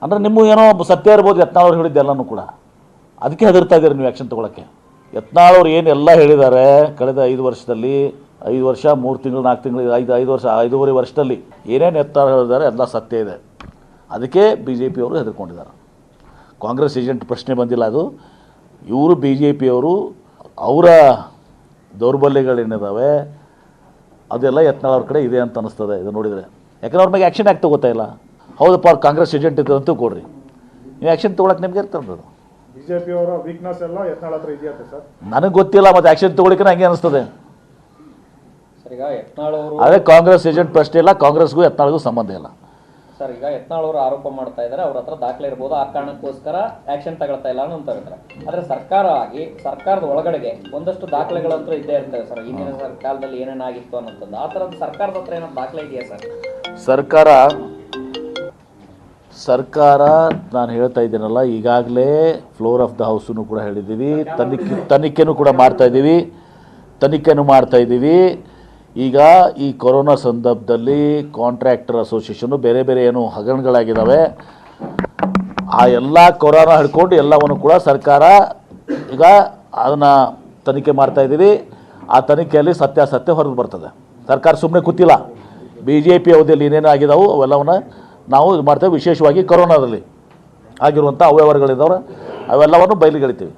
ಅಂದರೆ ನಿಮ್ಮ ಏನೋ ಸತ್ಯ ಇರ್ಬೋದು ಯತ್ನಾಳ್ ಅವ್ರು ಹೇಳಿದ್ದು ಎಲ್ಲನೂ ಕೂಡ, ಅದಕ್ಕೆ ಹೆದರ್ತಾ ಇದ್ದೀರಿ ನೀವು ಆ್ಯಕ್ಷನ್ ತೊಗೊಳಕ್ಕೆ. ಯತ್ನಾಳ್ ಅವ್ರು ಏನೆಲ್ಲ ಹೇಳಿದ್ದಾರೆ ಕಳೆದ 5 ವರ್ಷದಲ್ಲಿ, 5 ವರ್ಷ 3 ತಿಂಗಳು 4 ತಿಂಗಳು 5 ವರ್ಷ 5.5 ವರ್ಷದಲ್ಲಿ ಏನೇನು ಯತ್ನಾಳ್ ಹೇಳಿದ್ದಾರೆ ಎಲ್ಲ ಸತ್ಯ ಇದೆ. ಅದಕ್ಕೆ ಬಿ ಜೆ ಪಿಯವರು ಹೆದರ್ಕೊಂಡಿದ್ದಾರೆ. ಕಾಂಗ್ರೆಸ್ ಏಜೆಂಟ್ ಪ್ರಶ್ನೆ ಬಂದಿಲ್ಲ. ಅದು ಇವರು ಬಿ ಜೆ ಪಿಯವರು ಅವರ ದೌರ್ಬಲ್ಯಗಳೇನಿದ್ದಾವೆ ಅದೆಲ್ಲ ಯತ್ನಾಳ್ ಅವ್ರ ಕಡೆ ಇದೆ ಅಂತ ಅನ್ನಿಸ್ತದೆ ಇದು ನೋಡಿದರೆ. ಯಾಕಂದ್ರೆ ಅವ್ರ ಮೇಲೆ ಆ್ಯಕ್ಷನ್ ಯಾಕೆ ತಗೋತಾ ಇಲ್ಲ? ಹೌದಪ್ಪ ಕಾಂಗ್ರೆಸ್ ಏಜೆಂಟ್ ಇದ್ದು ಅಂತ ಕೊಡ್ರಿ, ನೀವು ಆ್ಯಕ್ಷನ್ ತೊಗೊಳಕ್ಕೆ ನಿಮ್ಗೆ ಇರ್ತದೆ. ಬಿಜೆಪಿ ಅವರ ವೀಕ್ನೆಸ್ ಎಲ್ಲ ಯತ್ನಾಳ್ ಹತ್ರ ಇದೆಯಾ ಸರ್? ನನಗೆ ಗೊತ್ತಿಲ್ಲ, ಮತ್ತು ಆ್ಯಕ್ಷನ್ ತೊಗೊಳಿಕ್ಕೆ ಹಂಗೆ ಅನಿಸ್ತದೆ. ಸರ್ ಈಗ ಯತ್ನಾಳ್ ಅವರು ಅದೇ ಕಾಂಗ್ರೆಸ್ ಏಜೆಂಟ್ ಪ್ರಶ್ನೆ ಇಲ್ಲ, ಕಾಂಗ್ರೆಸ್ಗೂ ಯತ್ನಾಳ್ಗೂ ಸಂಬಂಧ ಇಲ್ಲ. ಸರ್ ಈಗ ಯತ್ನಾಳ್ ಅವರು ಆರೋಪ ಮಾಡ್ತಾ ಇದ್ದಾರೆ, ಅವ್ರ ಹತ್ರ ದಾಖಲೆ ಇರ್ಬೋದು, ಆ ಕಾರಣಕ್ಕೋಸ್ಕರ ಆಕ್ಷನ್ ತಗೊಳ್ತಾ ಇಲ್ಲ ಅಂತ ಹೇಳ್ತಾರೆ. ಆದ್ರೆ ಸರ್ಕಾರ ಆಗಿ ಸರ್ಕಾರದ ಒಳಗಡೆಗೆ ಒಂದಷ್ಟು ದಾಖಲೆಗಳಂತೂ ಇದ್ದೇ ಇರ್ತವೆ ಸರ್. ಹಿಂದಿನ ಕಾಲದಲ್ಲಿ ಏನೇನಾಗಿತ್ತು ಅನ್ನೋಂಥದ್ದು ಆ ಥರದ ಸರ್ಕಾರದ ಹತ್ರ ಏನಾದ್ರು ದಾಖಲೆ ಇದೆಯಾ ಸರ್? ಸರ್ಕಾರ ನಾನು ಹೇಳ್ತಾ ಇದ್ದೀನಲ್ಲ, ಈಗಾಗಲೇ ಫ್ಲೋರ್ ಆಫ್ ದ ಹೌಸನ್ನು ಕೂಡ ಹೇಳಿದ್ದೀವಿ, ತನಿಖೆನೂ ಕೂಡ ಮಾಡ್ತಾ ಇದ್ದೀವಿ. ಈಗ ಈ ಕೊರೋನಾ ಸಂದರ್ಭದಲ್ಲಿ ಕಾಂಟ್ರಾಕ್ಟರ್ ಅಸೋಸಿಯೇಷನ್ನು ಬೇರೆ ಬೇರೆ ಏನು ಹಗರಣಗಳಾಗಿದ್ದಾವೆ, ಆ ಎಲ್ಲ ಕೊರೋನಾ ಹಿಡ್ಕೊಂಡು ಎಲ್ಲವನ್ನು ಕೂಡ ಸರ್ಕಾರ ಈಗ ಅದನ್ನು ತನಿಖೆ ಮಾಡ್ತಾಯಿದ್ದೀವಿ. ಆ ತನಿಖೆಯಲ್ಲಿ ಸತ್ಯಾಸತ್ಯ ಹೊರಗೆ ಬರ್ತದೆ. ಸರ್ಕಾರ ಸುಮ್ಮನೆ ಕೂತಿಲ್ಲ. ಬಿ ಜೆ ಪಿ ಅವಧಿಯಲ್ಲಿ ಏನೇನು ಆಗಿದಾವೆ ಅವೆಲ್ಲವನ್ನು ನಾವು ಇದು ಮಾಡ್ತೇವೆ. ವಿಶೇಷವಾಗಿ ಕೊರೋನಾದಲ್ಲಿ ಆಗಿರುವಂಥ ಅವ್ಯವಹಾರಗಳಿದ್ದಾವೆ ಅವೆಲ್ಲವನ್ನು ಬಯಲಿಗೆಳಿತೀವಿ.